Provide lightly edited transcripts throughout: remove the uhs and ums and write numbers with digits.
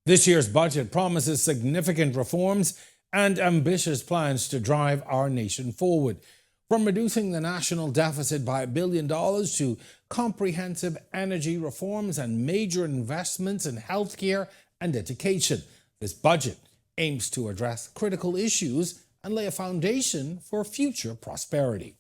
This year's budget promises significant reforms and ambitious plans to drive our nation forward. From reducing the national deficit by $1 billion to comprehensive energy reforms and major investments in healthcare and education, this budget aims to address critical issues and lay a foundation for future prosperity.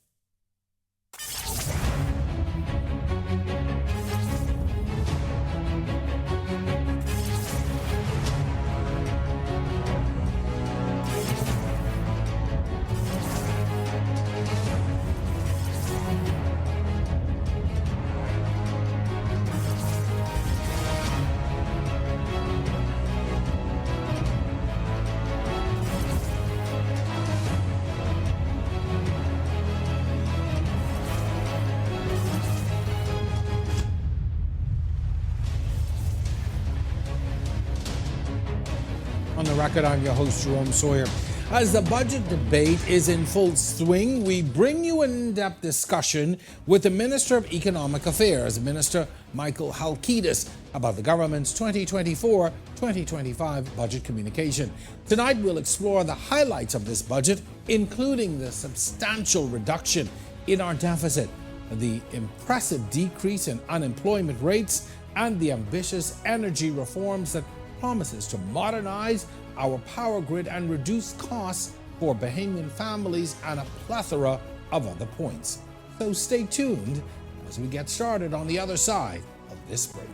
On the record, I'm your host, Jerome Sawyer. As the budget debate is in full swing, we bring you an in-depth discussion with the Minister of Economic Affairs, Minister Michael Halkitis, about the government's 2024-2025 budget communication. Tonight, we'll explore the highlights of this budget, including the substantial reduction in our deficit, the impressive decrease in unemployment rates, and the ambitious energy reforms that promises to modernize our power grid and reduce costs for Bahamian families, and a plethora of other points. So stay tuned as we get started on the other side of this break.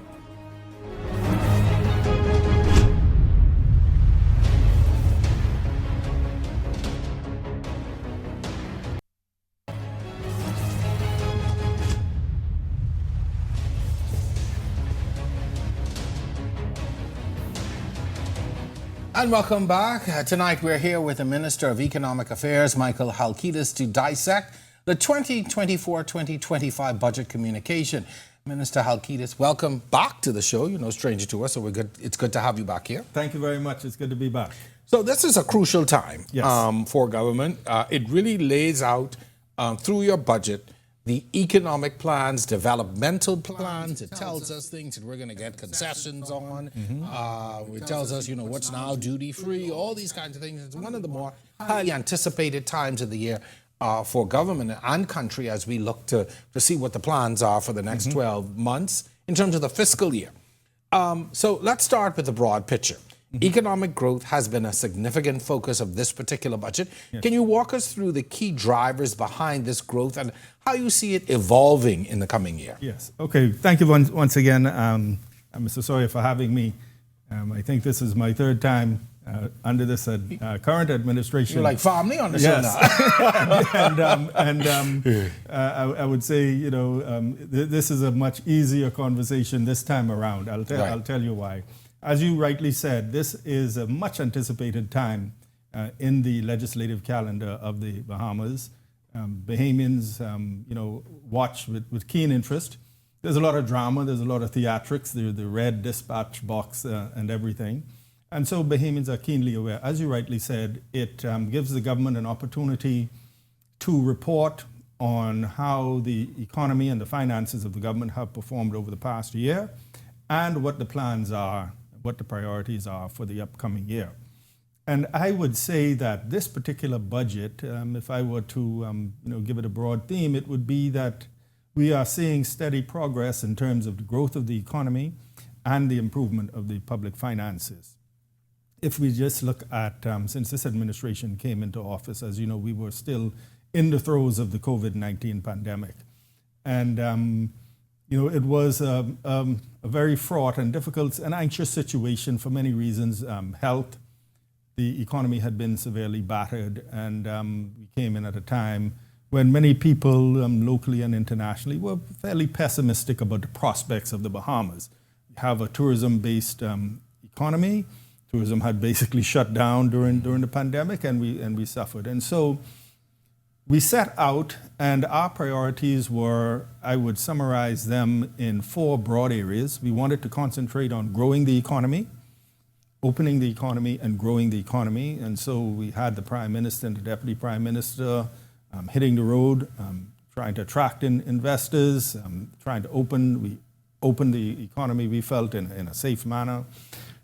And welcome back. Tonight we're here with the Minister of Economic Affairs, Michael Halkitis, to dissect the 2024-2025 budget communication. Minister Halkitis, welcome back to the show. You're no stranger to us, so it's good to have you back here. Thank you very much. It's good to be back. So this is a crucial time Yes. For government. It really lays out through your budget the economic plans, developmental plans. It tells us things that we're going to get concessions on. It tells us, what's now duty-free, all these kinds of things. It's one of the more highly anticipated times of the year for government and country as we look to see what the plans are for the next 12 months in terms of the fiscal year. So let's start with the broad picture. Economic growth has been a significant focus of this particular budget. Yes. Can you walk us through the key drivers behind this growth and how you see it evolving in the coming year? Yes. Okay. Thank you once again, Mr. Sawyer, for having me. I think this is my third time under this current administration. You're like family on the show now. I would say, this is a much easier conversation this time around. I'll tell you why. As you rightly said, this is a much anticipated time in the legislative calendar of the Bahamas. Bahamians, watch with keen interest. There's a lot of drama, there's a lot of theatrics, the red dispatch box and everything. And so Bahamians are keenly aware. As you rightly said, it gives the government an opportunity to report on how the economy and the finances of the government have performed over the past year and what the plans are, what the priorities are for the upcoming year. And I would say that this particular budget, if I were to give it a broad theme, it would be that we are seeing steady progress in terms of the growth of the economy and the improvement of the public finances. If we just look at, since this administration came into office, as you know, we were still in the throes of the COVID-19 pandemic. And it was a very fraught and difficult and anxious situation for many reasons. Health, the economy had been severely battered, and we came in at a time when many people, locally and internationally, were fairly pessimistic about the prospects of the Bahamas. We have a tourism-based economy. Tourism had basically shut down during the pandemic, and we suffered. And so we set out, and our priorities were, I would summarize them in 4 broad areas. We wanted to concentrate on growing the economy, opening the economy, and growing the economy. And so we had the Prime Minister and the Deputy Prime Minister hitting the road, trying to attract trying to open the economy, we felt, in a safe manner,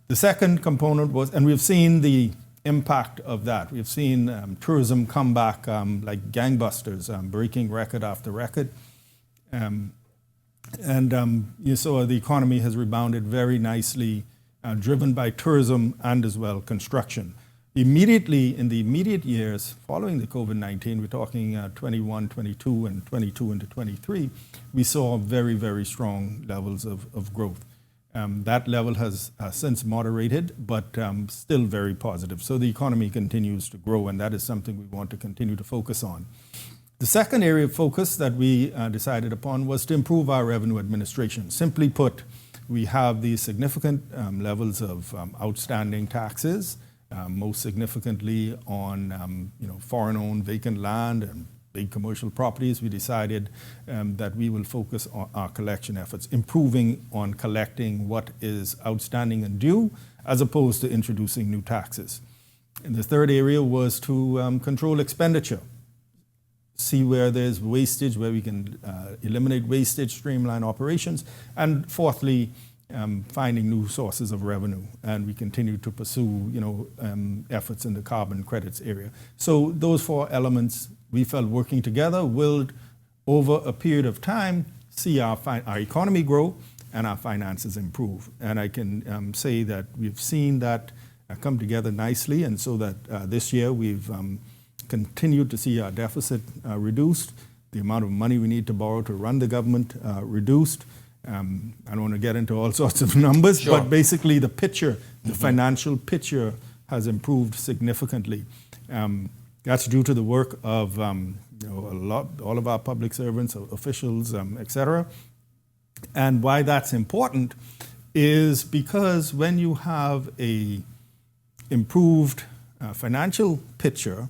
The second component was, and we've seen the impact of that. We've seen tourism come back like gangbusters, breaking record after record. You saw the economy has rebounded very nicely, driven by tourism and as well construction. Immediately, in the immediate years following the COVID-19, we're talking 21, 22, and 22 into 23, we saw very, very strong levels of growth. That level has since moderated, but still very positive. So the economy continues to grow, and that is something we want to continue to focus on. The second area of focus that we decided upon was to improve our revenue administration. Simply put, we have these significant levels of outstanding taxes, most significantly on foreign-owned vacant land and big commercial properties. We decided that we will focus on our collection efforts, improving on collecting what is outstanding and due, as opposed to introducing new taxes. And the third area was to control expenditure, see where there's wastage, where we can eliminate wastage, streamline operations, and fourthly, finding new sources of revenue. And we continue to pursue, efforts in the carbon credits area. So those four elements, we felt working together will, over a period of time, see our economy grow and our finances improve. And I can say that we've seen that come together nicely, and so that this year we've continued to see our deficit reduced, the amount of money we need to borrow to run the government reduced. I don't want to get into all sorts of numbers, sure, but basically the picture, the financial picture has improved significantly. That's due to the work of all of our public servants, officials, etc. And why that's important is because when you have a improved financial picture,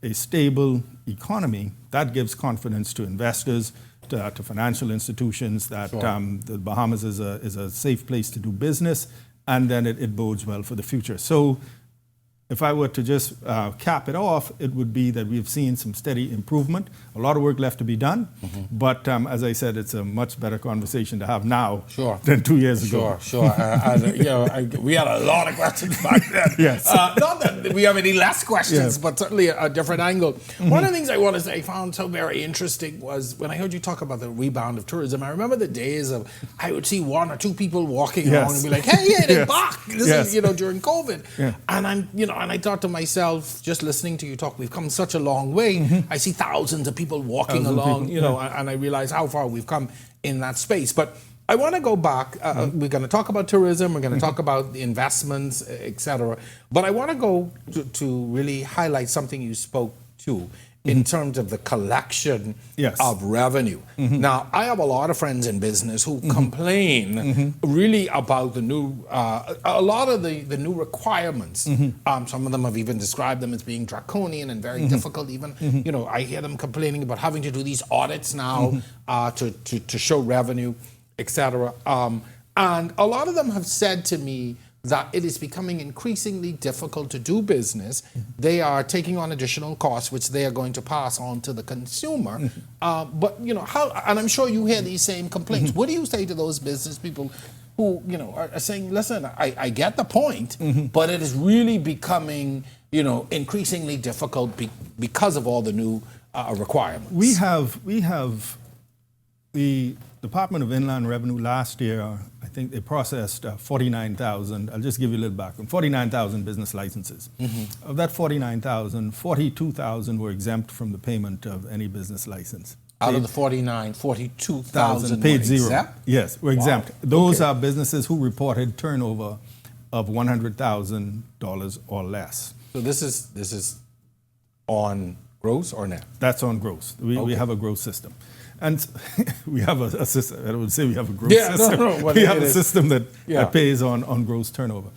a stable economy, that gives confidence to investors, to financial institutions that sure, the Bahamas is a safe place to do business, and then it bodes well for the future. So if I were to just cap it off, it would be that we've seen some steady improvement, a lot of work left to be done, but as I said, it's a much better conversation to have now sure, than 2 years ago. Sure. We had a lot of questions back then. Yes. Not that we have any less questions, but certainly a different angle. One of the things I want to say I found so very interesting was when I heard you talk about the rebound of tourism. I remember the days of I would see one or two people walking along and be like, "Hey, they're back." This is during COVID, and and I thought to myself, just listening to you talk, we've come such a long way. I see thousands of people walking along, and I realize how far we've come in that space. But I want to go back. We're going to talk about tourism. We're going to talk about the investments, et cetera. But I want to go to really highlight something you spoke to in terms of the collection of revenue. Now, I have a lot of friends in business who complain really about the new, a lot of the new requirements. Some of them have even described them as being draconian and very difficult even. I hear them complaining about having to do these audits now to show revenue, etc. And a lot of them have said to me that it is becoming increasingly difficult to do business. They are taking on additional costs, which they are going to pass on to the consumer. But how? And I'm sure you hear these same complaints. What do you say to those business people who are saying, "Listen, I get the point, but it is really becoming increasingly difficult because of all the new requirements." We have the Department of Inland Revenue last year, I think they processed 49,000, I'll just give you a little background, 49,000 business licenses. Of that 49,000, 42,000 were exempt from the payment of any business license. Out of the 49, 42,000 paid were zero. Exempt? Yes, were exempt. Those are businesses who reported turnover of $100,000 or less. So this is on gross or net? That's on gross. We have a gross system. And we have a system, I would say we have a gross system. We have a system that pays on gross turnover.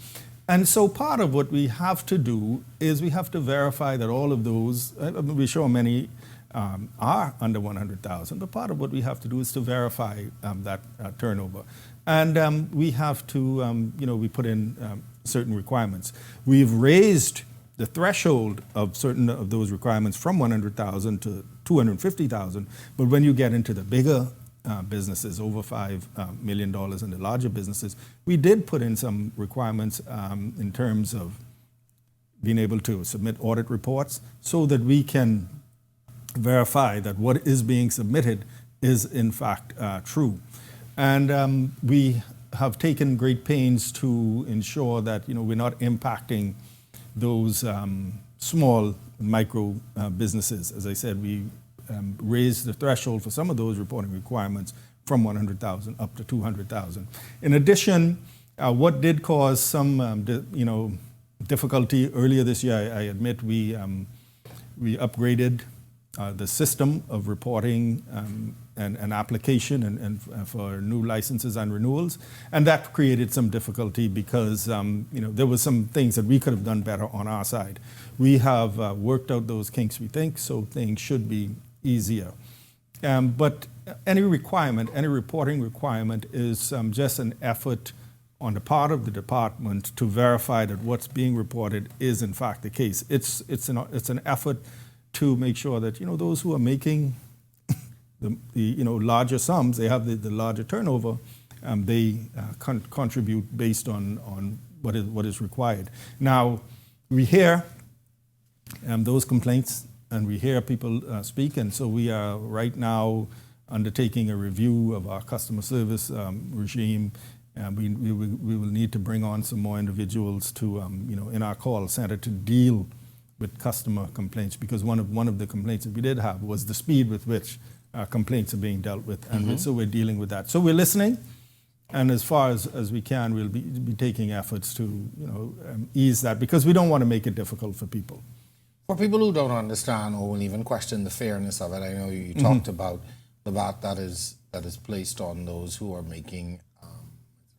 And so part of what we have to do is we have to verify that all of those, we're sure many are under 100,000, but part of what we have to do is to verify that turnover. And we have to, we put in certain requirements. We've raised the threshold of certain of those requirements from 100,000 to 250,000, but when you get into the bigger businesses, over $5 million in the larger businesses, we did put in some requirements in terms of being able to submit audit reports so that we can verify that what is being submitted is in fact true. And we have taken great pains to ensure that we're not impacting those small micro businesses. As I said, we raised the threshold for some of those reporting requirements from 100,000 up to 200,000. In addition, what did cause some difficulty earlier this year, I admit we upgraded the system of reporting and application and for new licenses and renewals, and that created some difficulty because there was some things that we could have done better on our side. We have worked out those kinks, we think, so things should be easier. But any reporting requirement is just an effort on the part of the department to verify that what's being reported is in fact the case. It's an effort to make sure that those who are making the larger sums, they have the larger turnover, they contribute based on what is required. Now we hear those complaints and we hear people speak, and so we are right now undertaking a review of our customer service regime. We will need to bring on some more individuals to in our call center to deal with customer complaints, because one of the complaints that we did have was the speed with which complaints are being dealt with, and so we're dealing with that. So we're listening, and as far as we can, we'll be taking efforts to ease that, because we don't want to make it difficult for people. For people who don't understand or will even question the fairness of it, I know you talked about the VAT that is placed on those who are making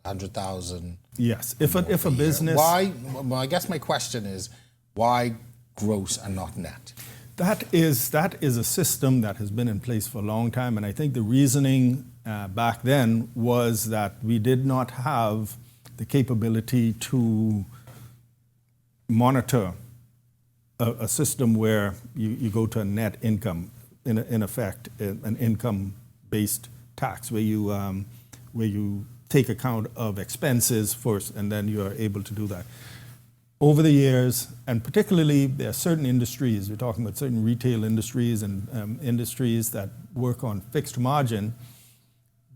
100,000. Yes, if a business. Why? Well, I guess my question is, why gross and not net? That is a system that has been in place for a long time, and I think the reasoning back then was that we did not have the capability to monitor a system where you go to a net income, in effect, an income-based tax, where you take account of expenses first, and then you are able to do that. Over the years, and particularly there are certain industries, we're talking about certain retail industries and industries that work on fixed margin,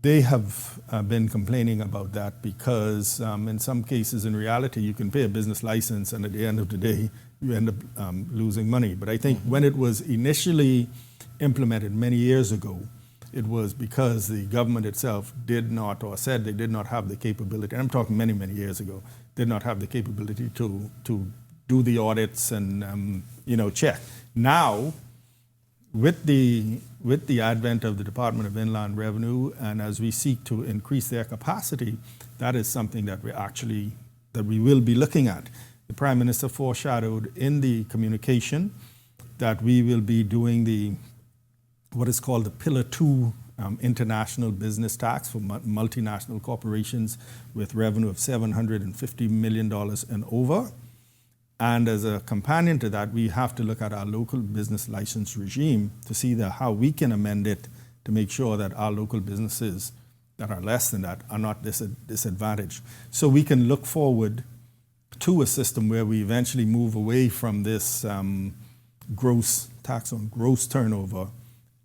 they have been complaining about that because in some cases, in reality, you can pay a business license and at the end of the day, you end up losing money. But I think when it was initially implemented many years ago, it was because the government itself did not, or said they did not have the capability, and I'm talking many, many years ago, did not have the capability to do the audits and check. Now, with the advent of the Department of Inland Revenue, and as we seek to increase their capacity, that is something that we will be looking at. The Prime Minister foreshadowed in the communication that we will be doing what is called the Pillar 2 international business tax for multinational corporations with revenue of $750 million and over. And as a companion to that, we have to look at our local business license regime to see how we can amend it to make sure that our local businesses that are less than that are not disadvantaged. So we can look forward to a system where we eventually move away from this gross tax on gross turnover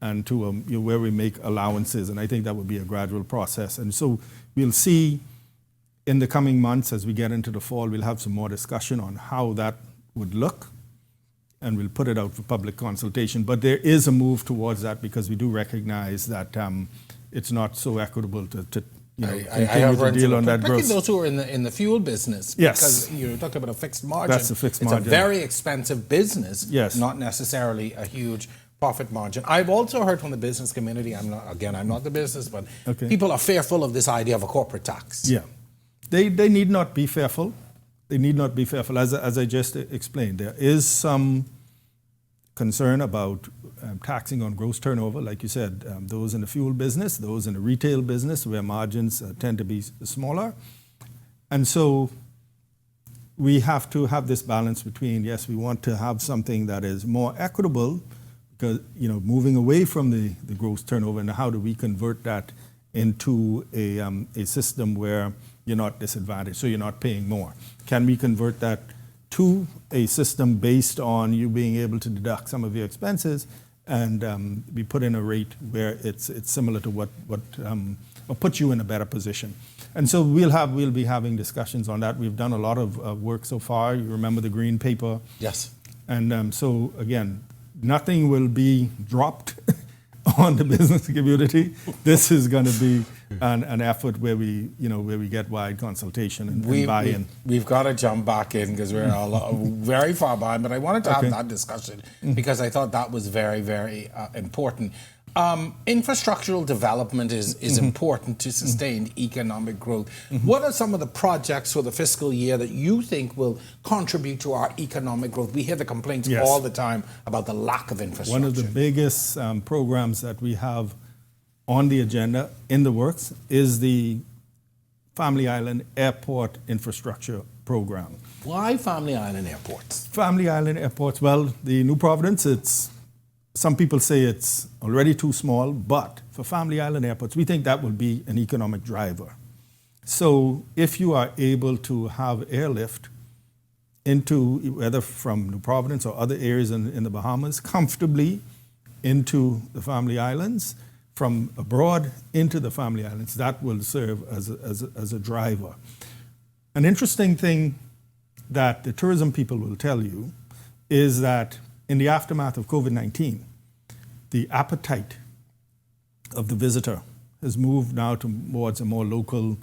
and to where we make allowances. And I think that would be a gradual process. And so we'll see in the coming months, as we get into the fall, we'll have some more discussion on how that would look, and we'll put it out for public consultation. But there is a move towards that because we do recognize that it's not so equitable to continue to deal on that gross. Those who are in the fuel business, yes, because you're talking about a fixed margin. That's a fixed margin. It's a very expensive business, yes, not necessarily a huge profit margin. I've also heard from the business community, I'm not the business, but people are fearful of this idea of a corporate tax. Yeah. They need not be fearful. They need not be fearful. As I just explained, there is some concern about taxing on gross turnover, like you said, those in the fuel business, those in the retail business where margins tend to be smaller. And so we have to have this balance between, yes, we want to have something that is more equitable, because, moving away from the gross turnover, and how do we convert that into a system where you're not disadvantaged, so you're not paying more? Can we convert that to a system based on you being able to deduct some of your expenses, and we put in a rate where it's similar to what or put you in a better position? And so we'll be having discussions on that. We've done a lot of work so far. You remember the green paper? Yes. And so again, nothing will be dropped on the business community. This is going to be an effort where we get wide consultation and buy-in. We've got to jump back in because we're very far behind. But I wanted to have that discussion because I thought that was very, very important. Infrastructural development is important to sustain economic growth. What are some of the projects for the fiscal year that you think will contribute to our economic growth? We hear the complaints all the time about the lack of infrastructure. One of the biggest programs that we have on the agenda in the works is the Family Island Airport Infrastructure Program. Why Family Island Airports? Family Island Airports, well, the New Providence, some people say it's already too small, but for Family Island Airports, we think that will be an economic driver. So if you are able to have airlift into, whether from New Providence or other areas in the Bahamas, comfortably into the Family Islands, from abroad into the Family Islands, that will serve as a driver. An interesting thing that the tourism people will tell you is that in the aftermath of COVID-19, the appetite of the visitor has moved now towards a more local,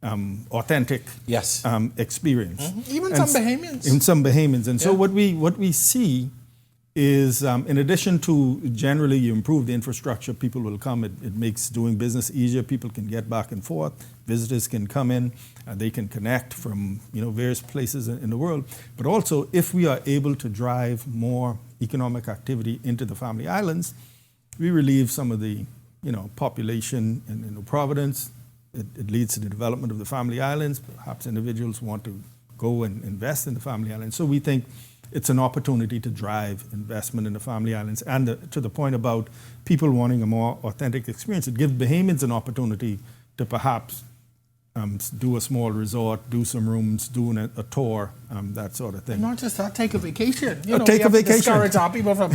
authentic experience. Even some Bahamians. In some Bahamians. And so what we see is, in addition to generally you improve the infrastructure, people will come, it makes doing business easier, people can get back and forth, visitors can come in, they can connect from various places in the world. But also, if we are able to drive more economic activity into the Family Islands, we relieve some of the population in New Providence. It leads to the development of the Family Islands. Perhaps individuals want to go and invest in the Family Islands. So we think it's an opportunity to drive investment in the Family Islands. And to the point about people wanting a more authentic experience, it gives Bahamians an opportunity to perhaps do a small resort, do some rooms, do a tour, that sort of thing. And not just that, take a vacation. Take a vacation. Discourage our people from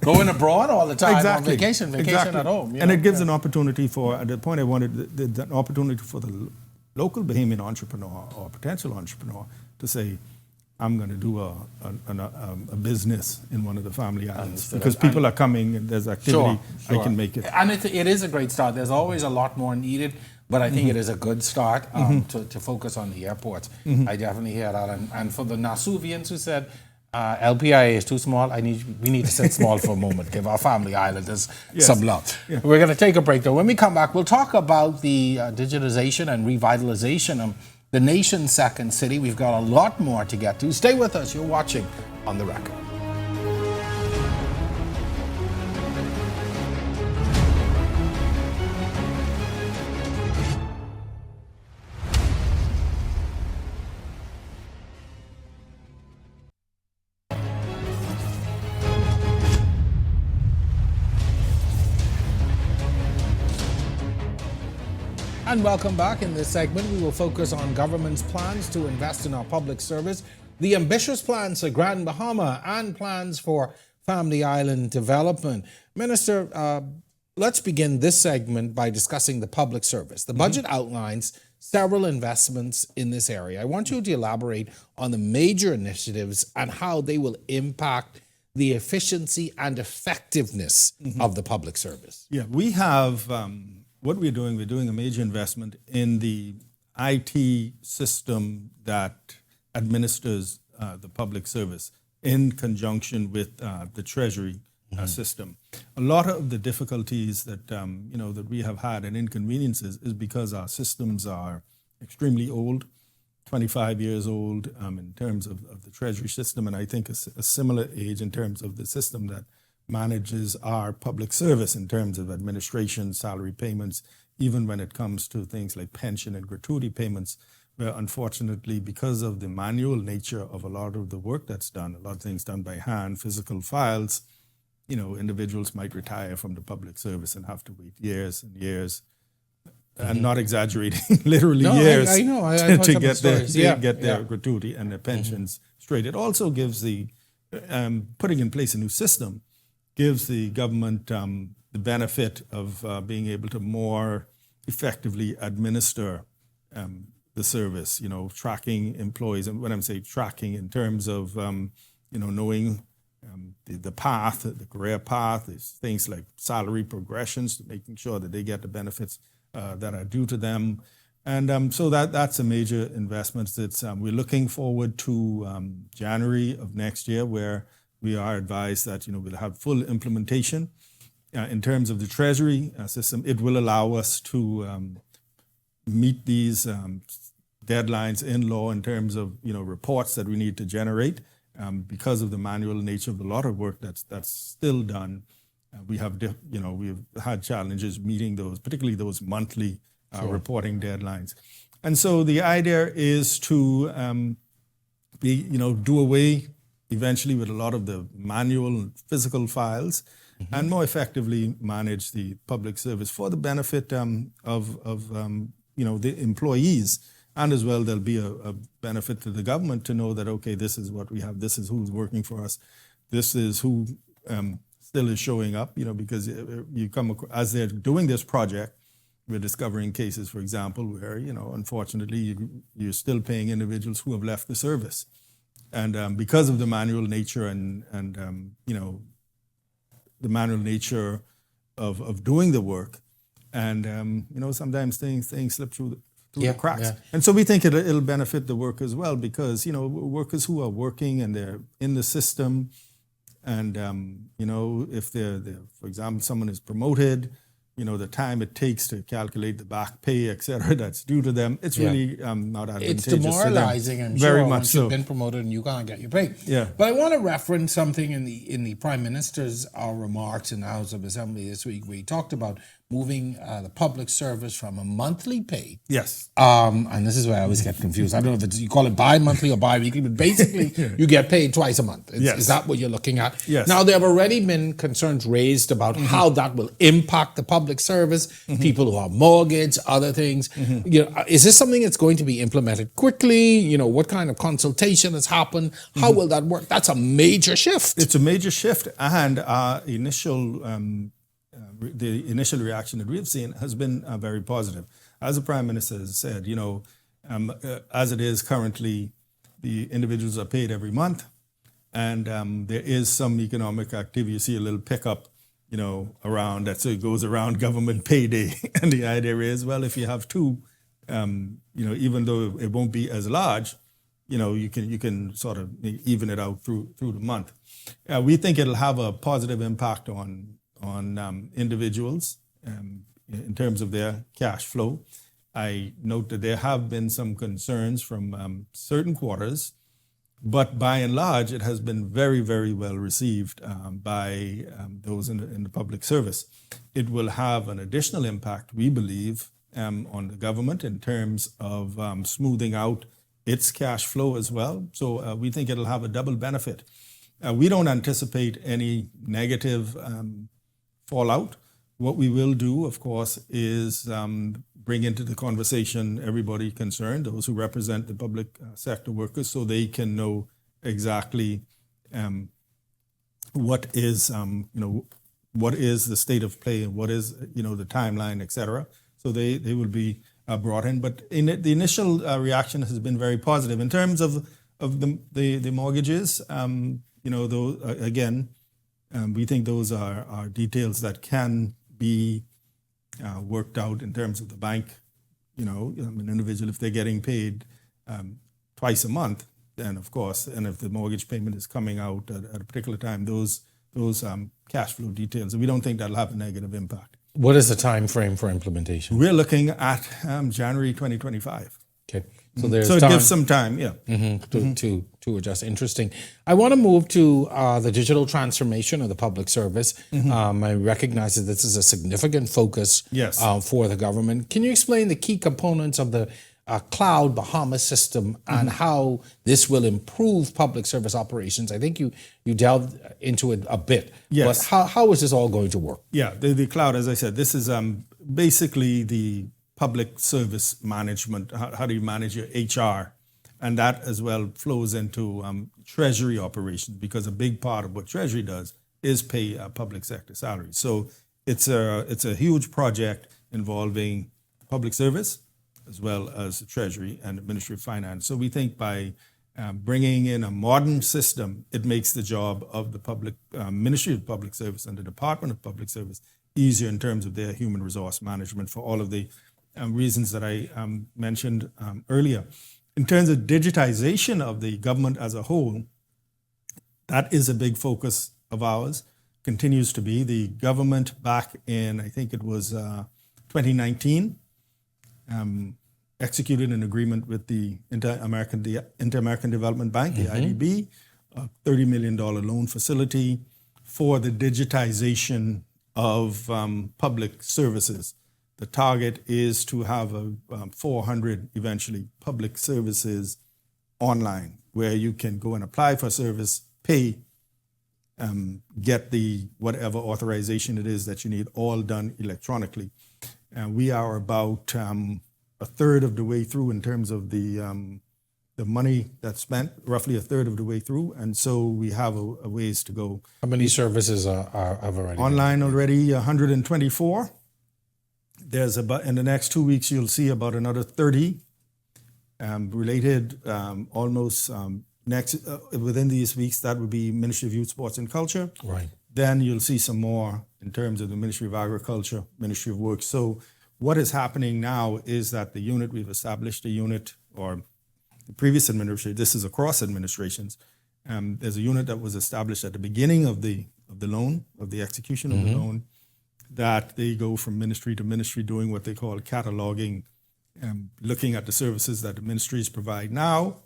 going abroad all the time on vacation at home. And it gives an opportunity for, at the point I wanted, an opportunity for the local Bahamian entrepreneur or potential entrepreneur to say, I'm going to do a business in one of the Family Islands because people are coming and there's activity. Sure. I can make it. And it is a great start. There's always a lot more needed, but I think it is a good start to focus on the airports. I definitely hear that. And for the Nasuvians who said LPIA is too small, we need to sit small for a moment. Give our Family Islanders some love. Yeah. We're going to take a break though. When we come back, we'll talk about the digitization and revitalization of the nation's second city. We've got a lot more to get to. Stay with us. You're watching On the Record. And welcome back. In this segment, we will focus on government's plans to invest in our public service, the ambitious plans for Grand Bahama, and plans for Family Island development. Minister, let's begin this segment by discussing the public service. The budget outlines several investments in this area. I want you to elaborate on the major initiatives and how they will impact the efficiency and effectiveness of the public service. Yeah, we have... what we're doing a major investment in the IT system that administers the public service in conjunction with the Treasury system. A lot of the difficulties that that we have had and inconveniences is because our systems are extremely old, 25 years old in terms of the Treasury system, and I think a similar age in terms of the system that manages our public service in terms of administration, salary payments, even when it comes to things like pension and gratuity payments, where unfortunately, because of the manual nature of a lot of the work that's done, a lot of things done by hand, physical files, individuals might retire from the public service and have to wait years and years. And not exaggerating, literally years I know. to get their gratuity and their pensions straight. It also gives putting in place a new system gives the government the benefit of being able to more effectively administer the service, tracking employees. And when I'm saying tracking in terms of, knowing the path, the career path, is things like salary progressions, making sure that they get the benefits that are due to them. And so that's a major investment. We're looking forward to January of next year, where we are advised that we'll have full implementation. In terms of the Treasury system, it will allow us to meet these deadlines in law in terms of reports that we need to generate. Because of the manual nature of a lot of work that's still done, we've had challenges meeting those, particularly those monthly reporting deadlines. And so the idea is to do away eventually with a lot of the manual and physical files, and more effectively manage the public service for the benefit of the employees. And as well, there'll be a benefit to the government to know that, okay, this is what we have, this is who's working for us, this is who still is showing up, because you come as they're doing this project, we're discovering cases, for example, where, unfortunately, you're still paying individuals who have left the service. And because of the manual nature and the manual nature of doing the work, and, sometimes things slip through the cracks. Yeah. And so we think it'll benefit the workers well, because, workers who are working and they're in the system, and, if they're, for example, someone is promoted, the time it takes to calculate the back pay, et cetera, that's due to them, it's really not advantageous. It's demoralizing, I'm very sure, much once so. You've been promoted and you can't get your pay. Yeah. But I want to reference something in the Prime Minister's remarks in the House of Assembly this week, where he talked about moving the public service from a monthly pay. Yes. And this is where I always get confused. I don't know if you call it bi-monthly or bi-weekly, but basically you get paid twice a month. Is that what you're looking at? Yes. Now, there have already been concerns raised about how that will impact the public service, people who are mortgaged, other things. Is this something that's going to be implemented quickly? What kind of consultation has happened? How will that work? That's a major shift. It's a major shift, and our the initial reaction that we've seen has been very positive. As the Prime Minister has said, as it is currently, the individuals are paid every month, and there is some economic activity. You see a little pickup, around that. So it goes around government payday. And the idea is, well, if you have two, even though it won't be as large, you can sort of even it out through the month. We think it'll have a positive impact on individuals in terms of their cash flow. I note that there have been some concerns from certain quarters, but by and large, it has been very, very well received by those in the public service. It will have an additional impact, we believe, on the government in terms of smoothing out its cash flow as well. So we think it'll have a double benefit. We don't anticipate any negative fallout. What we will do, of course, is bring into the conversation everybody concerned, those who represent the public sector workers, so they can know exactly what is the state of play and what is the timeline, et cetera. So they will be brought in. But the initial reaction has been very positive in terms of the mortgages. We think those are details that can be worked out in terms of the bank. An individual, if they're getting paid twice a month, then of course, and if the mortgage payment is coming out at a particular time, those cash flow details, we don't think that'll have a negative impact. What is the time frame for implementation? We're looking at January 2025. Okay. So it gives some time, to adjust. Interesting. I want to move to the digital transformation of the public service. I recognize that this is a significant focus for the government. Can you explain the key components of the cloud Bahamas system and how this will improve public service operations. I think you delved into it a bit. Yes. But how is this all going to work? Yeah, the cloud, as I said, this is basically the public service management. How do you manage your HR? And that as well flows into Treasury operations, because a big part of what Treasury does is pay public sector salaries. So it's a huge project involving public service as well as the Treasury and the Ministry of Finance. So we think by bringing in a modern system, it makes the job of the public Ministry of Public Service and the Department of Public Service easier in terms of their human resource management for all of the reasons that I mentioned earlier. In terms of digitization of the government as a whole, that is a big focus of ours, continues to be. The government back in, I think it was 2019, executed an agreement with the Inter-American Development Bank, the IDB, a $30 million loan facility for the digitization of public services. The target is to have 400 eventually public services online, where you can go and apply for a service, pay, get the whatever authorization it is that you need, all done electronically. We are about a third of the way through in terms of the money that's spent, roughly a third of the way through, and so we have a ways to go. How many services have already online already? 124. There's about, in the next 2 weeks, you'll see about another 30 related, almost next within these weeks. That would be Ministry of Youth, Sports and Culture. Right. Then you'll see some more in terms of the Ministry of Agriculture, Ministry of Works. So what is happening now is that the unit, we've established a unit, or the previous administration, this is across administrations. There's a unit that was established at the beginning of the loan, of the execution of the loan, that they go from ministry to ministry doing what they call cataloging, looking at the services that the ministries provide now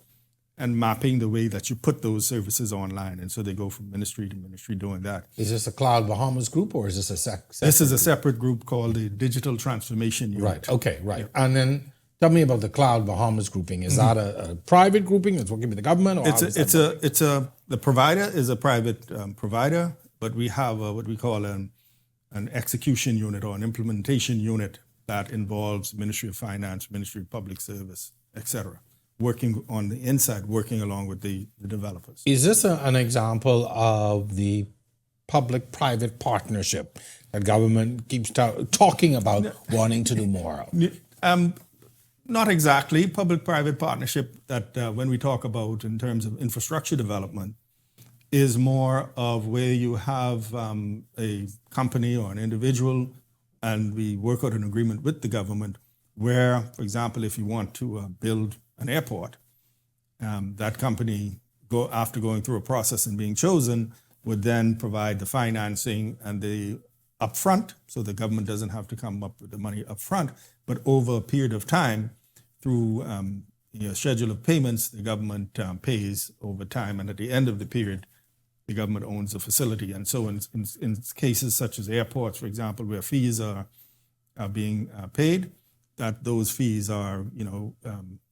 and mapping the way that you put those services online. And so they go from ministry to ministry doing that. Is this a Cloud Bahamas group, or is this a This is a separate group called the Digital Transformation Unit. Right, okay, right. Yeah. And then tell me about the Cloud Bahamas grouping. Is that a private grouping that's working with the government? Or the provider is a private provider, but we have what we call an execution unit or an implementation unit that involves Ministry of Finance, Ministry of Public Service, etc., working on the inside, working along with the developers. Is this an example of the public-private partnership that government keeps talking about wanting to do more of? Not exactly. Public-private partnership that when we talk about in terms of infrastructure development is more of where you have a company or an individual and we work out an agreement with the government where, for example, if you want to build an airport, that company, after going through a process and being chosen, would then provide the financing and the upfront, so the government doesn't have to come up with the money upfront, but over a period of time, through a schedule of payments, the government pays over time, and at the end of the period, the government owns the facility. And so in cases such as airports, for example, where fees are being paid, that those fees are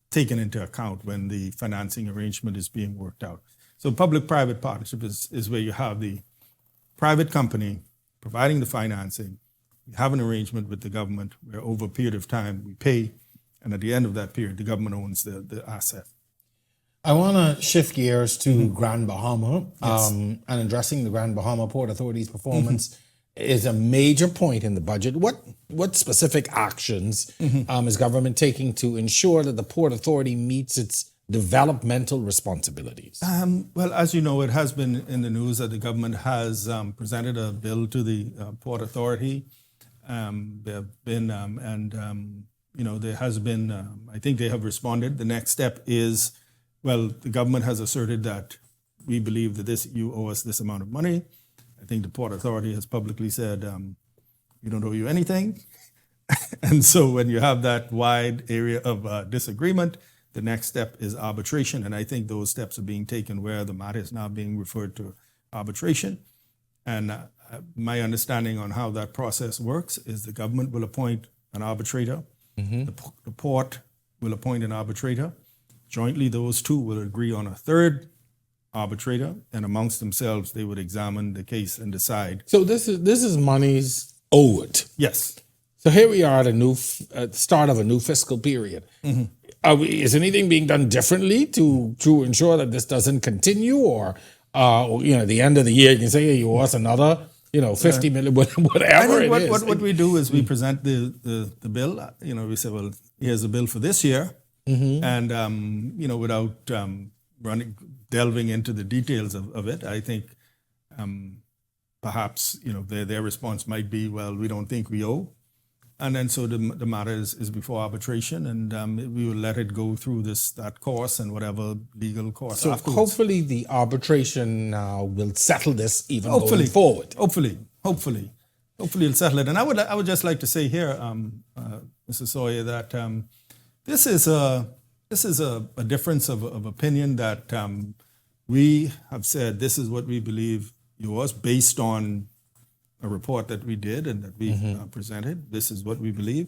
taken into account when the financing arrangement is being worked out. So public-private partnership is where you have the private company providing the financing. We have an arrangement with the government where over a period of time we pay, and at the end of that period, the government owns the asset. I want to shift gears to Grand Bahama, and addressing the Grand Bahama Port Authority's performance is a major point in the budget. What specific actions is government taking to ensure that the Port Authority meets its developmental responsibilities? Well, as you know, it has been in the news that the government has presented a bill to the Port Authority. There have been, there has been, I think they have responded. The next step is, well, the government has asserted that we believe that you owe us this amount of money. I think the Port Authority has publicly said, we don't owe you anything. And so when you have that wide area of disagreement, the next step is arbitration. And I think those steps are being taken where the matter is now being referred to arbitration. And my understanding on how that process works is the government will appoint an arbitrator. The port will appoint an arbitrator. Jointly, those two will agree on a third arbitrator, and amongst themselves, they would examine the case and decide. So this is monies owed. Yes. So here we are at the start of a new fiscal period. Is anything being done differently to ensure that this doesn't continue, or at the end of the year you can say, hey, you owe us another 50 million, whatever I think it is. What we do is we present the bill. We say, well, here's the bill for this year, and without delving into the details of it, I think perhaps their response might be, well, we don't think we owe. And then so the matter is before arbitration, and we will let it go through that course and whatever legal course So afterwards. hopefully the arbitration will settle this even going forward. Hopefully it'll settle it. And I would just like to say here, Mr. Sawyer, that this is a difference of opinion that we have said this is what we believe yours based on a report that we did and that we presented. This is what we believe.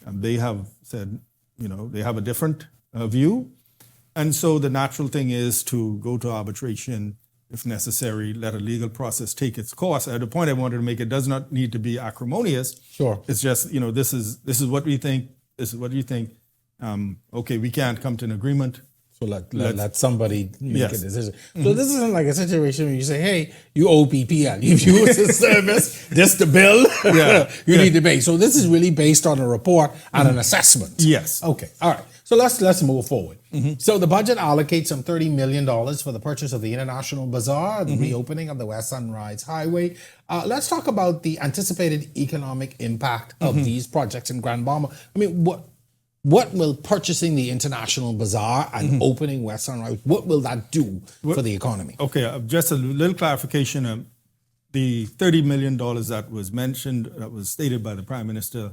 They have said, they have a different view. And so the natural thing is to go to arbitration if necessary, let a legal process take its course. The point I wanted to make, it does not need to be acrimonious. Sure. It's just, this is what we think. This is what you think. Okay, we can't come to an agreement. So let somebody make Yes. a decision. So this isn't like a situation where you say, hey, you owe PPL. You've used this service, this the bill, you need to pay. So this is really based on a report and an assessment. Yes. Okay. All right. So let's move forward. So the budget allocates some $30 million for the purchase of the International Bazaar, the reopening of the West Sunrise Highway. Let's talk about the anticipated economic impact of these projects in Grand Bahama. I mean, what will purchasing the International Bazaar and opening West Sunrise, what will that do for the economy? Okay, just a little clarification. The $30 million that was mentioned, that was stated by the Prime Minister,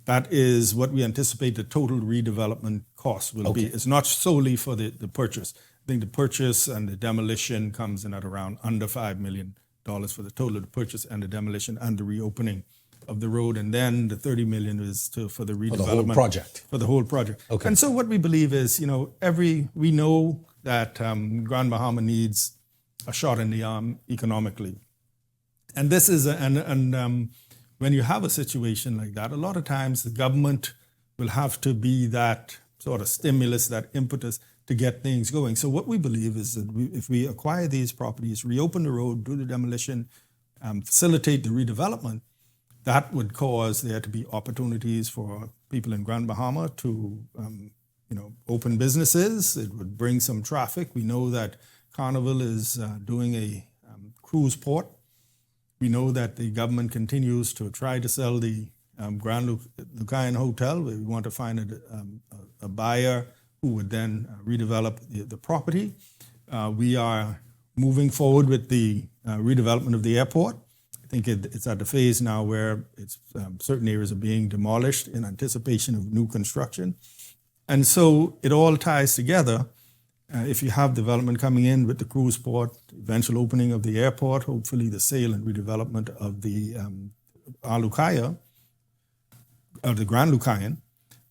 that is what we anticipate the total redevelopment cost will be. It's not solely for the purchase. I think the purchase and the demolition comes in at around under $5 million for the total of the purchase and the demolition and the reopening of the road, and then the $30 million is for the redevelopment. For the whole project. For the whole project. Okay. And so what we believe is, we know that Grand Bahama needs a shot in the arm economically. And this is, when you have a situation like that, a lot of times the government will have to be that sort of stimulus, that impetus to get things going. So what we believe is that if we acquire these properties, reopen the road, do the demolition, facilitate the redevelopment, that would cause there to be opportunities for people in Grand Bahama to, open businesses. It would bring some traffic. We know that Carnival is doing a cruise port. We know that the government continues to try to sell the Grand Lucayan Hotel. We want to find a buyer who would then redevelop the property. We are moving forward with the redevelopment of the airport. I think it's at the phase now where certain areas are being demolished in anticipation of new construction. And so it all ties together. If you have development coming in with the cruise port, eventual opening of the airport, hopefully the sale and redevelopment of the Alukaya, of the Grand Lucayan,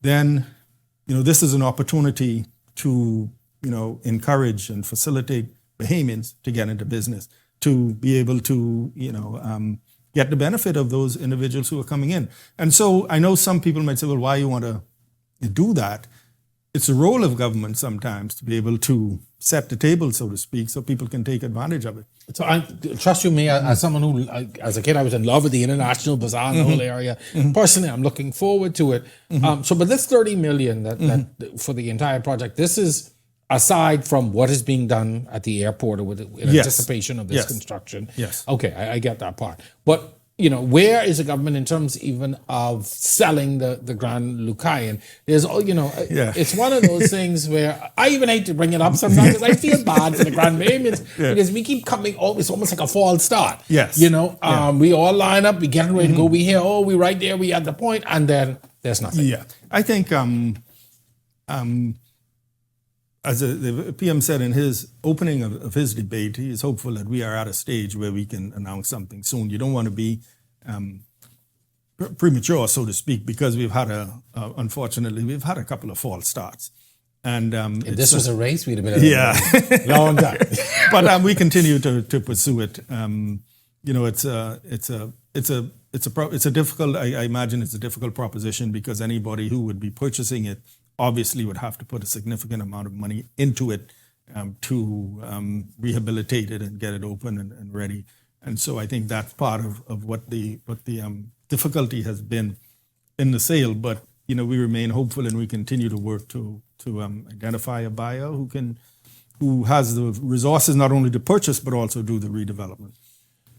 then this is an opportunity to encourage and facilitate Bahamians to get into business, to be able to get the benefit of those individuals who are coming in. And so I know some people might say, well, why you want to do that? It's a role of government sometimes to be able to set the table, so to speak, so people can take advantage of it. So trust you me, as someone who, as a kid, I was in love with the International Bazaar in the whole area. Personally, I'm looking forward to it. But this $30 million that for the entire project, this is aside from what is being done at the airport or in anticipation of this construction. Yes. Okay, I get that part. But where is the government in terms even of selling the Grand Lucayan? There's it's one of those things where I even hate to bring it up sometimes because I feel bad for the Grand Bahamians because we keep coming. It's almost like a false start. Yes. We all line up, we getting ready to go. We hear, we right there, we at the point, and then there's nothing. Yeah, I think as the PM said in his opening of his debate, he is hopeful that we are at a stage where we can announce something soon. You don't want to be premature, so to speak, because we've had unfortunately, we've had a couple of false starts. And if this was a race, we'd have been long time. But we continue to pursue it. It's a difficult. I imagine it's a difficult proposition because anybody who would be purchasing it obviously would have to put a significant amount of money into it to rehabilitate it and get it open and ready. And so I think that's part of what the difficulty has been in the sale. But we remain hopeful and we continue to work to identify a buyer who has the resources not only to purchase but also do the redevelopment.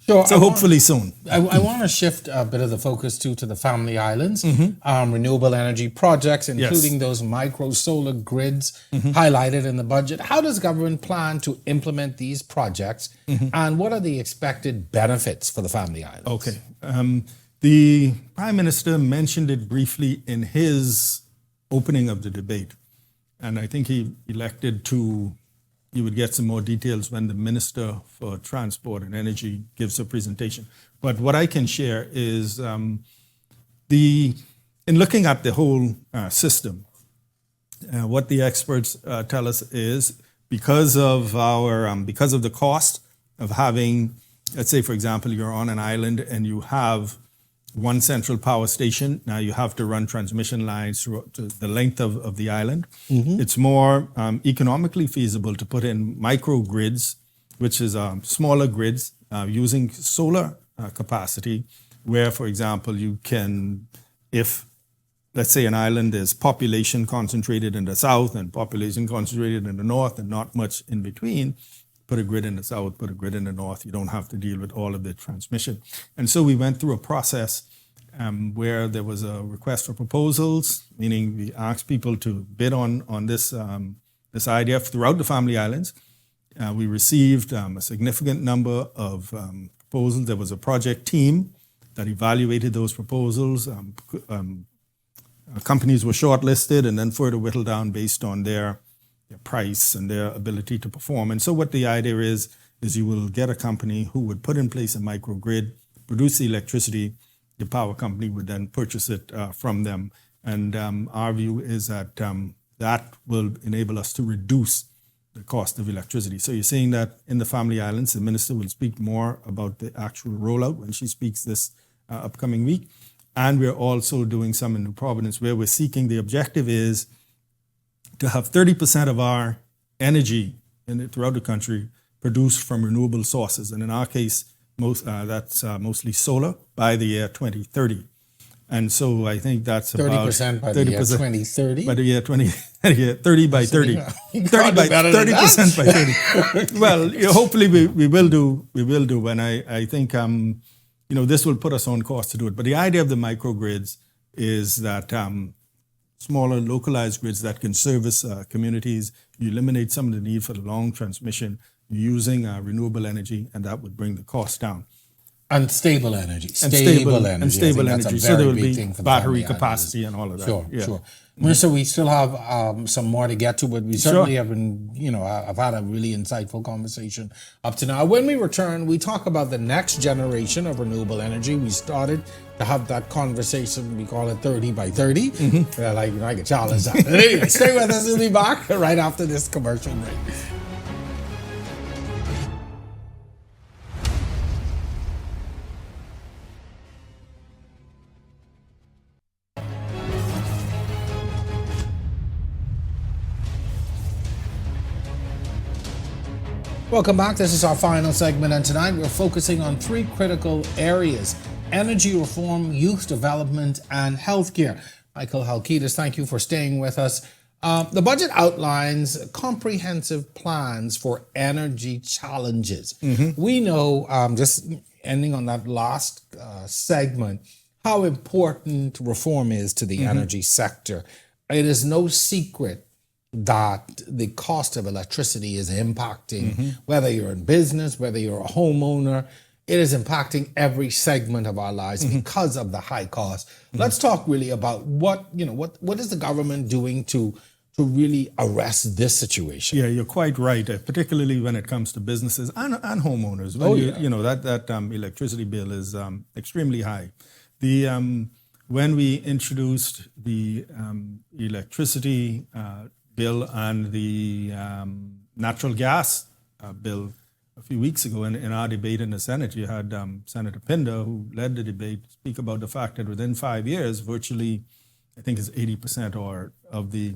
Sure. So hopefully soon. I want to shift a bit of the focus to the family islands, renewable energy projects, including those micro solar grids highlighted in the budget. How does government plan to implement these projects, and what are the expected benefits for the family islands? Okay. The Prime Minister mentioned it briefly in his opening of the debate, and I think he elected to. You would get some more details when the Minister for Transport and Energy gives a presentation. But what I can share is in looking at the whole system, what the experts tell us is because of the cost of having, let's say, for example, you're on an island and you have one central power station. Now you have to run transmission lines through the length of the island. It's more economically feasible to put in microgrids, which is smaller grids using solar capacity, where, for example, you can, if, let's say, an island is population concentrated in the south and population concentrated in the north and not much in between, put a grid in the south, put a grid in the north. You don't have to deal with all of the transmission. And so we went through a process where there was a request for proposals, meaning we asked people to bid on this idea throughout the family islands. We received a significant number of proposals. There was a project team that evaluated those proposals. Companies were shortlisted and then further whittled down based on their price and their ability to perform. And so what the idea is you will get a company who would put in place a microgrid, produce the electricity, the power company would then purchase it from them. And our view is that that will enable us to reduce the cost of electricity. So you're seeing that in the family islands, the minister will speak more about the actual rollout when she speaks this upcoming week. And we're also doing some in New Providence where we're seeking, the objective is to have 30% of our energy throughout the country produced from renewable sources. And in our case, that's mostly solar by the year 2030. And so I think that's 30% by the year 2030? By the year 30 by 30. 30% by 30. Well, hopefully we will do, and I think this will put us on course to do it. But the idea of the microgrids is that smaller localized grids that can service communities. You eliminate some of the need for the long transmission using renewable energy, and that would bring the cost down. And stable energy. Stable energy. So there will be battery capacity and all of that. Sure. So we still have some more to get to, but we certainly have been, I've had a really insightful conversation up to now. When we return, we talk about the next generation of renewable energy. We started to have that conversation. We call it 30 by 30. I can challenge that. Anyway, stay with us. We'll be back right after this commercial break. Welcome back. This is our final segment, and tonight we're focusing on three critical areas: energy reform, youth development, and healthcare. Michael Halkitis, thank you for staying with us. The budget outlines comprehensive plans for energy challenges. We know, just ending on that last segment, how important reform is to the energy sector. It is no secret that the cost of electricity is impacting, whether you're in business, whether you're a homeowner, it is impacting every segment of our lives because of the high cost. Let's talk really about what is the government doing to really arrest this situation? Yeah, you're quite right, particularly when it comes to businesses and homeowners. When that electricity bill is extremely high. When we introduced the electricity bill and the natural gas bill a few weeks ago in our debate in the Senate, you had Senator Pinder, who led the debate, speak about the fact that within 5 years, virtually, I think it's 80% or of the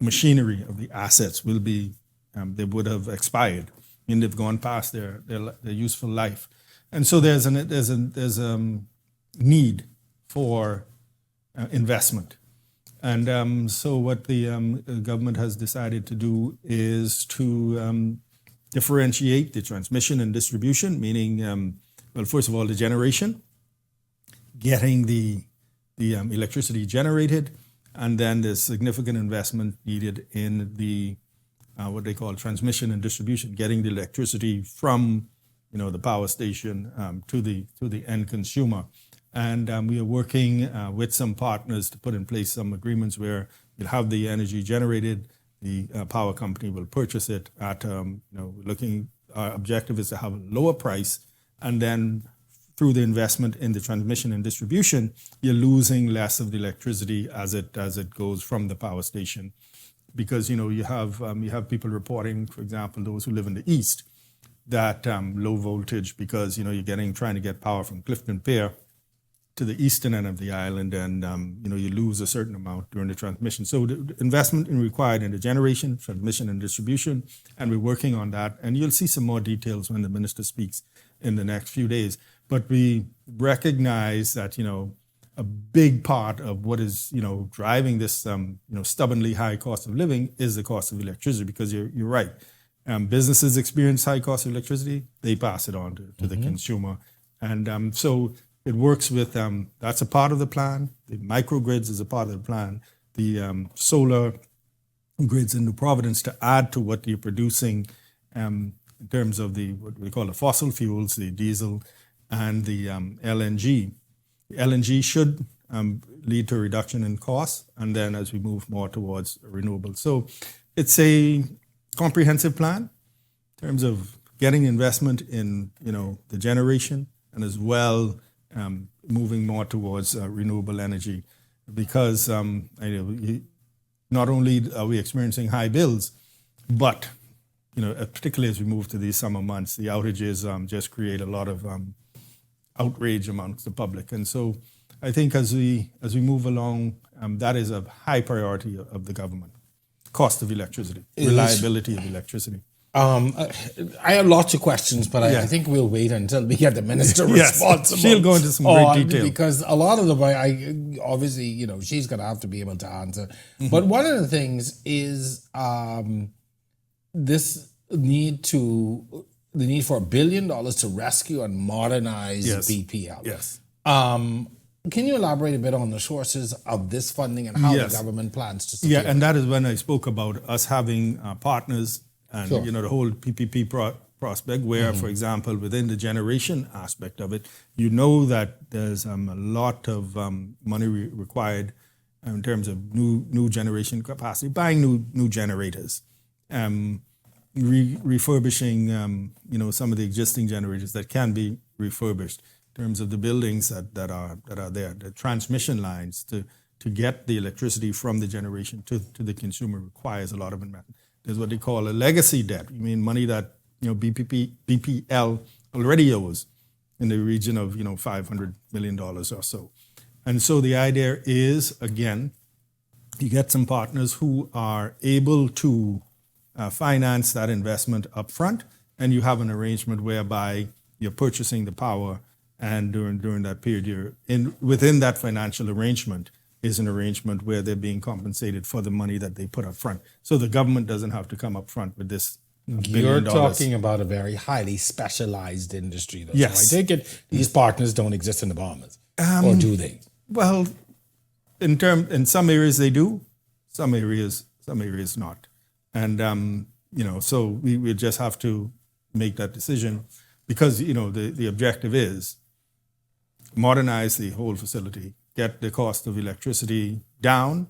machinery of the assets will be, they would have expired. I mean, they've gone past their useful life. And so there's a need for investment. And so what the government has decided to do is to differentiate the transmission and distribution, meaning, well, first of all, the generation, getting the electricity generated, and then there's significant investment needed in the what they call transmission and distribution, getting the electricity from the power station to the end consumer. And we are working with some partners to put in place some agreements where we'll have the energy generated, the power company will purchase it at our objective is to have a lower price, and then through the investment in the transmission and distribution, you're losing less of the electricity as it goes from the power station, because you have people reporting, for example, those who live in the east, that low voltage, because you're trying to get power from Clifton Pier to the eastern end of the island, and you lose a certain amount during the transmission. So the investment required in the generation, transmission, and distribution, and we're working on that. And you'll see some more details when the minister speaks in the next few days. But we recognize that a big part of what is driving this stubbornly high cost of living is the cost of electricity, because you're right. Businesses experience high cost of electricity, they pass it on to the consumer. And so it works with, that's a part of the plan. The microgrids is a part of the plan. The solar grids in New Providence to add to what you're producing in terms of what we call the fossil fuels, the diesel and the LNG. The LNG should lead to a reduction in costs, and then as we move more towards renewables. So it's a comprehensive plan in terms of getting investment in the generation, and as well moving more towards renewable energy, because not only are we experiencing high bills, but particularly as we move to these summer months, the outages just create a lot of outrage amongst the public. And so I think as we move along, that is a high priority of the government. Cost of electricity, reliability of electricity. I have lots of questions, but I think we'll wait until we get the minister responsible. She'll go into some great detail. Because a lot of them, obviously, she's going to have to be able to answer. Mm-hmm. But one of the things is this need for $1 billion to rescue and modernize BPL. Yes. Can you elaborate a bit on the sources of this funding and how the government plans to secure it? And that is when I spoke about us having partners and the whole PPP prospect, where, for example, within the generation aspect of it, that there's a lot of money required in terms of new generation capacity, buying new generators, refurbishing some of the existing generators that can be refurbished, in terms of the buildings that are there, the transmission lines to get the electricity from the generation to the consumer requires a lot of investment. There's what they call a legacy debt. I mean, money that BPL already owes in the region of $500 million or so. And so the idea is, again, you get some partners who are able to finance that investment up front, and you have an arrangement whereby you're purchasing the power, and during that period, within that financial arrangement is an arrangement where they're being compensated for the money that they put up front. So the government doesn't have to come up front with this $1 billion. You're talking about a very highly specialized industry, though. Yes. So I take it these partners don't exist in the Bahamas, or do they? Well, in some areas they do, some areas not. And so we just have to make that decision, because the objective is modernize the whole facility, get the cost of electricity down,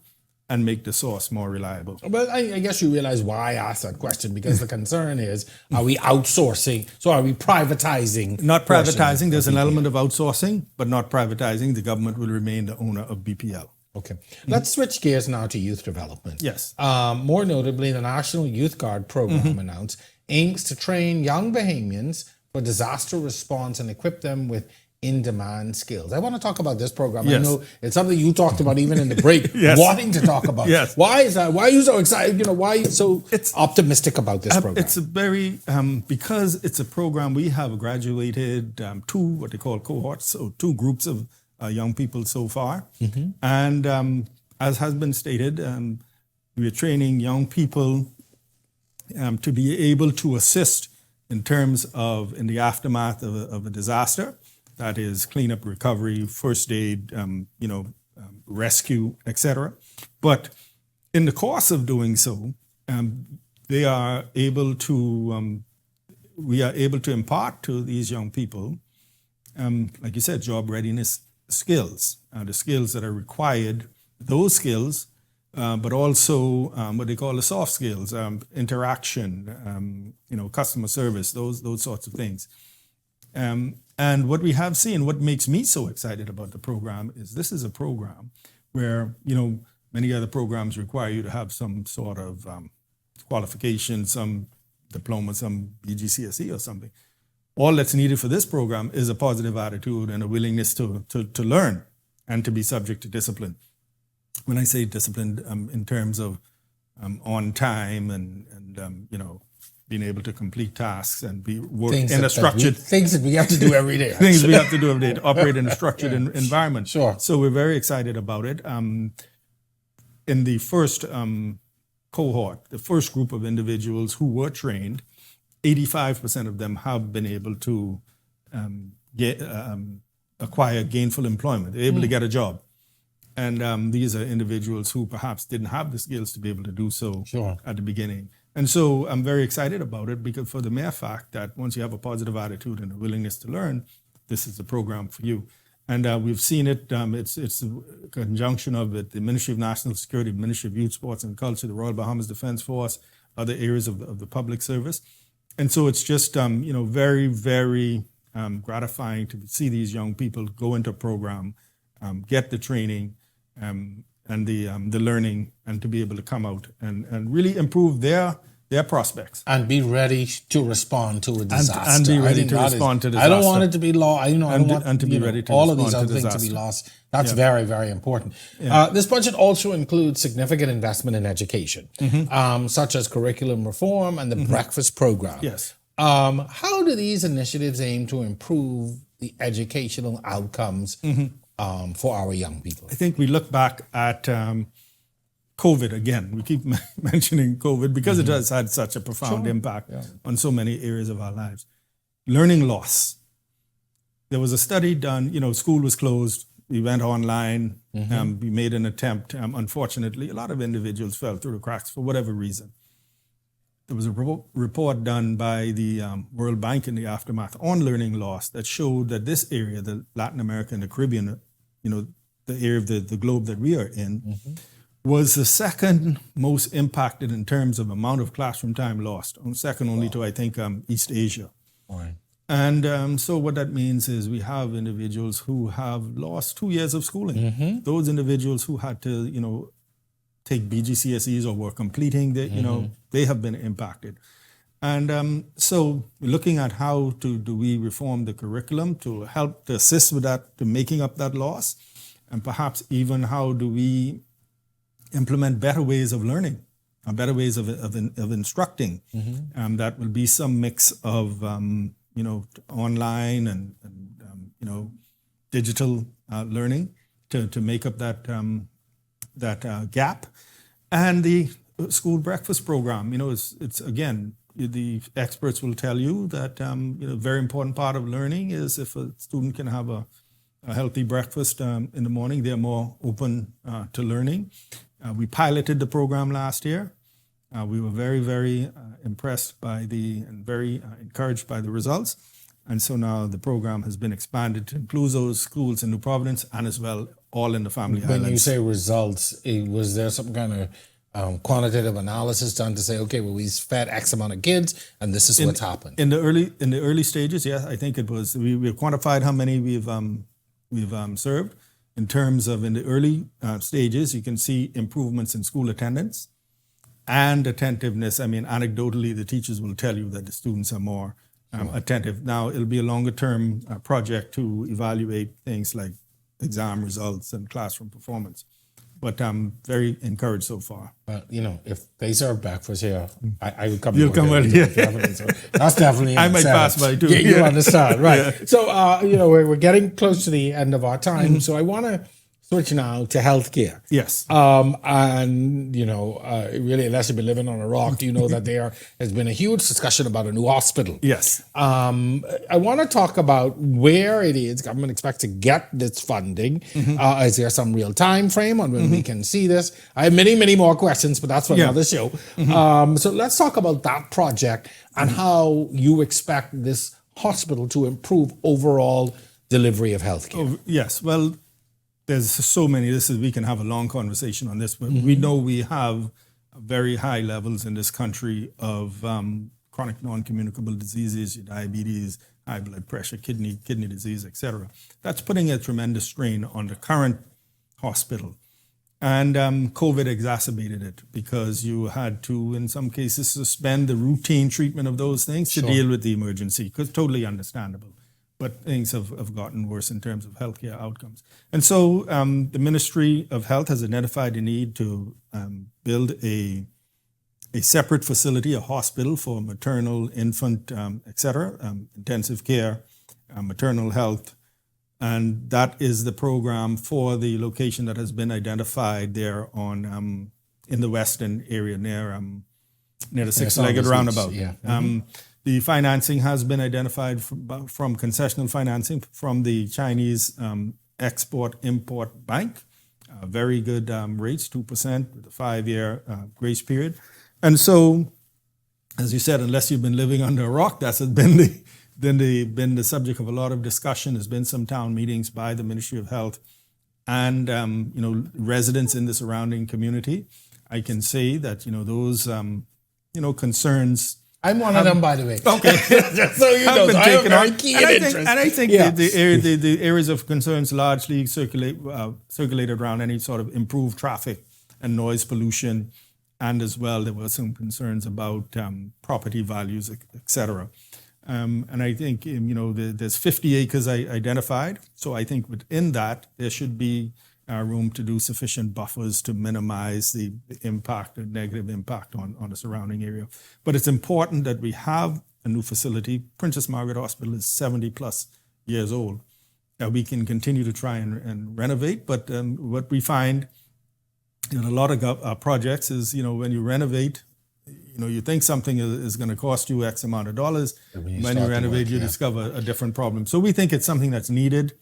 and make the source more reliable. Well, I guess you realize why I asked that question, because the concern is, are we outsourcing? So are we privatizing? Not privatizing. There's an element of outsourcing, but not privatizing. The government will remain the owner of BPL. Okay. Let's switch gears now to youth development. Yes. More notably, the National Youth Guard program announced aims to train young Bahamians for disaster response and equip them with in-demand skills. I want to talk about this program. Yes. I know it's something you talked about even in the break, Yes. wanting to talk about. Yes. Why is that? Why are you so excited? Why are you so optimistic about this program? It's a very, because it's a program, we have graduated two, what they call cohorts, so two groups of young people so far. And as has been stated, we're training young people to be able to assist in terms of, in the aftermath of a disaster. That is cleanup, recovery, first aid, rescue, etc. But in the course of doing so, they are able to, we are able to impart to these young people, like you said, job readiness skills, the skills that are required, those skills, but also what they call the soft skills, interaction, customer service, those sorts of things. And what we have seen, what makes me so excited about the program is this is a program where, many other programs require you to have some sort of qualification, some diploma, some BGCSE or something. All that's needed for this program is a positive attitude and a willingness to learn and to be subject to discipline. When I say discipline, in terms of on time and being able to complete tasks and work in a structured... Things that we have to do every day. Things we have to do every day to operate in a structured environment. Sure. So we're very excited about it. In the first cohort, the first group of individuals who were trained, 85% of them have been able to acquire gainful employment. They're able to get a job. And these are individuals who perhaps didn't have the skills to be able to do so at the beginning. And so I'm very excited about it because for the mere fact that once you have a positive attitude and a willingness to learn, this is the program for you. And we've seen it, it's a conjunction of it, the Ministry of National Security, Ministry of Youth, Sports and Culture, the Royal Bahamas Defense Force, other areas of the public service. And so it's just, very, very gratifying to see these young people go into a program, get the training and the learning, and to be able to come out and really improve their prospects. And be ready to respond to a disaster. And be ready to respond to disaster. I don't want it to be lost. I don't want and to be ready to all of respond these other to things to be disaster. lost. That's very, very important. This budget also includes significant investment in education, such as curriculum reform and the breakfast program. Yes. How do these initiatives aim to improve the educational outcomes for our young people? I think we look back at COVID again. We keep mentioning COVID because it has had such a profound impact on so many areas of our lives. Learning loss. There was a study done, school was closed. We went online. We made an attempt. Unfortunately, a lot of individuals fell through the cracks for whatever reason. There was a report done by the World Bank in the aftermath on learning loss that showed that this area, the Latin America and the Caribbean, the area of the globe that we are in, was the second most impacted in terms of amount of classroom time lost, second only to, I think, East Asia. Right. And so what that means is we have individuals who have lost 2 years of schooling. Those individuals who had to, take BGCSEs or were completing, they have been impacted. And so we're looking at how do we reform the curriculum to help to assist with that, to making up that loss, and perhaps even how do we implement better ways of learning, better ways of instructing. That will be some mix of online and digital learning to make up that gap. And the school breakfast program, it's again, the experts will tell you that a very important part of learning is if a student can have a healthy breakfast in the morning, they're more open to learning. We piloted the program last year. We were very, very impressed by and very encouraged by the results. And so now the program has been expanded to include those schools in New Providence and as well all in the Family When you Islands. say results, was there some kind of quantitative analysis done to say, okay, well, we fed X amount of kids, and this is what's happened? In the early stages, yeah, I think it was. We quantified how many we've served. In terms of in the early stages, you can see improvements in school attendance and attentiveness. I mean, anecdotally, the teachers will tell you that the students are more attentive. Now, it'll be a longer-term project to evaluate things like exam results and classroom performance. But I'm very encouraged so far. Well, if they serve breakfast here, I would come. You'll come well, yeah. Definitely. So that's definitely. I might pass by too. Yeah, you understand, right? Yeah. So, we're getting close to the end of our time. So I want to switch now to healthcare. Yes. And really, unless you've been living on a rock, do you know that there has been a huge discussion about a new hospital? Yes. I want to talk about where it is government expects to get this funding. Is there some real time frame on when we can see this? I have many, many more questions, but that's for another show. So let's talk about that project and how you expect this hospital to improve overall delivery of healthcare. Yes. Well, there's so many. We can have a long conversation on this, but we know we have very high levels in this country of chronic non-communicable diseases, diabetes, high blood pressure, kidney disease, etc. That's putting a tremendous strain on the current hospital. And COVID exacerbated it because you had to, in some cases, suspend the routine treatment of those things to deal with the emergency, because totally understandable. But things have gotten worse in terms of healthcare outcomes. And so the Ministry of Health has identified the need to build a separate facility, a hospital for maternal, infant, intensive care, maternal health. And that is the program for the location that has been identified there on in the western area near the six-legged roundabout. Yeah. The financing has been identified from concessional financing from the Chinese Export-Import Bank. Very good rates, 2% with a 5-year grace period. And so, as you said, unless you've been living under a rock, that's been the subject of a lot of discussion. There's been some town meetings by the Ministry of Health and residents in the surrounding community. I can say that those concerns. I'm one of them, by the way. Okay, just so you know, I am very keen interest. And I think the areas of concerns largely circulated around any sort of improved traffic and noise pollution, and as well there were some concerns about property values, etc. And I think there's 50 acres identified. So I think within that there should be room to do sufficient buffers to minimize the impact, the negative impact on the surrounding area. But it's important that we have a new facility. Princess Margaret Hospital is 70 plus years old. We can continue to try and renovate, but what we find in a lot of projects is, when you renovate, you think something is going to cost you X amount of dollars. When you renovate, you discover a different problem. So we think it's something that's needed.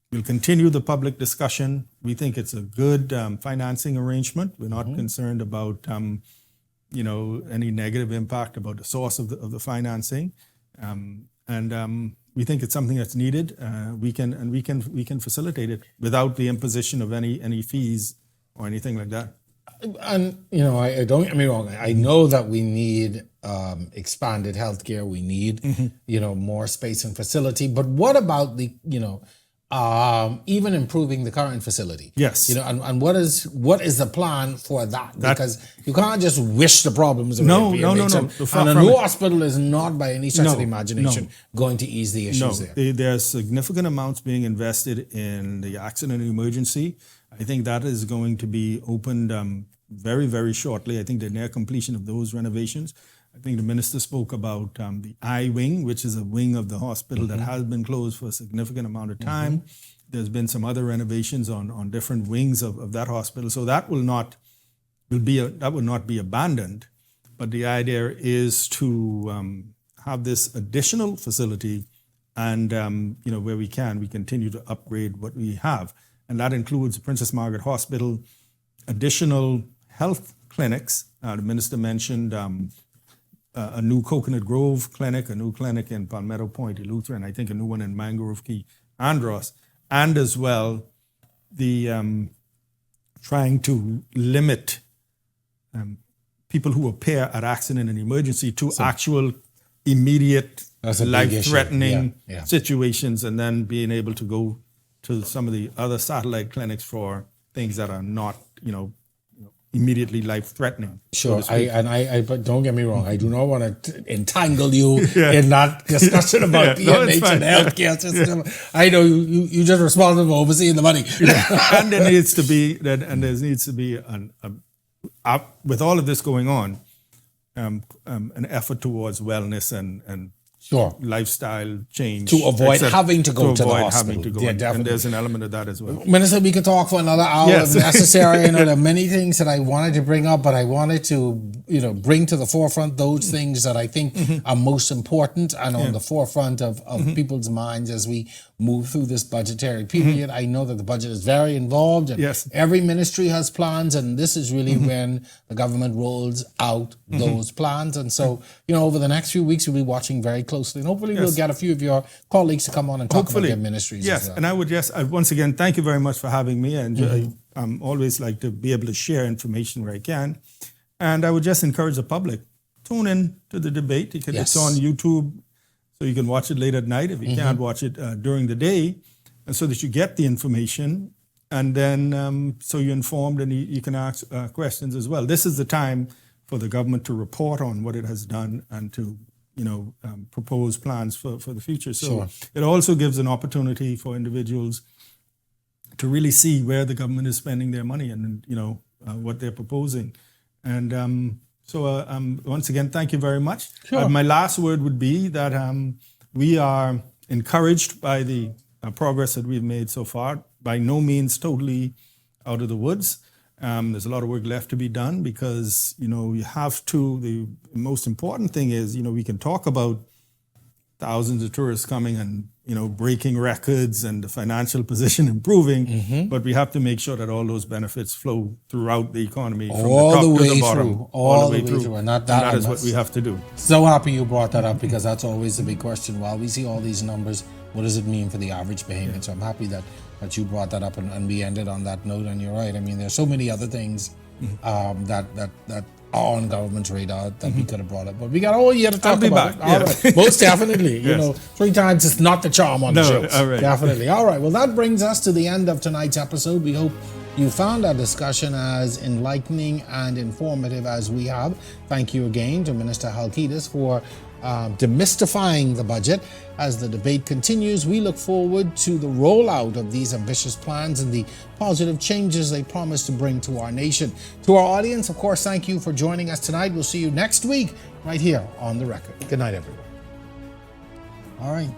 We'll continue the public discussion. We think it's a good financing arrangement. We're not concerned about, any negative impact about the source of the financing, and we think it's something that's needed. We can facilitate it without the imposition of any fees or anything like that. And I don't get me wrong. I know that we need expanded healthcare. We need more space and facility. But what about the even improving the current facility? Yes. And what is the plan for that? Because you can't just wish the problems away. No. And a new hospital is not by any stretch of the imagination going to ease the issues there. There's significant amounts being invested in the accident and emergency. I think that is going to be opened very, very shortly. I think they're near completion of those renovations. I think the minister spoke about the I wing, which is a wing of the hospital that has been closed for a significant amount of time. There's been some other renovations on different wings of that hospital. So that will not be abandoned. But the idea is to have this additional facility, and where we continue to upgrade what we have, and that includes Princess Margaret Hospital, additional health clinics. The minister mentioned a new Coconut Grove clinic, a new clinic in Palmetto Point, Eleuthera, and I think a new one in Mangrove Key, Andros, and as well the trying to limit people who appear at accident and emergency to actual immediate life-threatening situations, and then being able to go to some of the other satellite clinics for things that are not, immediately life-threatening. Sure, but don't get me wrong. I do not want to entangle you in that discussion about PNH and the healthcare system. I know you just responsible for overseeing the money. And there needs to be with all of this going on, an effort towards wellness and lifestyle change to avoid having to go to the hospital. And there's an element of that as well. Minister, we could talk for another hour if necessary. There are many things that I wanted to bring up, but I wanted to, bring to the forefront those things that I think are most important and on the forefront of people's minds as we move through this budgetary period. I know that the budget is very involved, and every ministry has plans, and this is really when the government rolls out those plans. And so, over the next few weeks, we'll be watching very closely, and hopefully we'll get a few of your colleagues to come on and talk about their ministries. Yes, as well. And I would once again, thank you very much for having me, and I'm always like to be able to share information where I can. And I would just encourage the public, tune in to the debate. It's on YouTube, so you can watch it late at night if you can't watch it during the day, and so that you get the information, and then so you're informed and you can ask questions as well. This is the time for the government to report on what it has done and to propose plans for the future. So it also gives an opportunity for individuals to really see where the government is spending their money and what they're proposing. And so once again, thank you very much. My last word would be that we are encouraged by the progress that we've made so far. By no means totally out of the woods. There's a lot of work left to be done because, you have to, the most important thing is, we can talk about thousands of tourists coming and, breaking records and the financial position improving, but we have to make sure that all those benefits flow throughout the economy from the top to the bottom. All the way through. And that is what we have to do. So happy you brought that up because that's always the big question. While we see all these numbers, what does it mean for the average Bahamian? So I'm happy that you brought that up and we ended on that note. And you're right. I mean, there's so many other things that are on government's radar that we could have brought up. But we got all year to talk about it. All right. Most definitely. 3 times is not the charm on the show. All right. Definitely. All right. Well, that brings us to the end of tonight's episode. We hope you found our discussion as enlightening and informative as we have. Thank you again to Minister Halkitis for demystifying the budget. As the debate continues, we look forward to the rollout of these ambitious plans and the positive changes they promise to bring to our nation. To our audience, of course, thank you for joining us tonight. We'll see you next week right here on The Record. Good night, everyone. All right.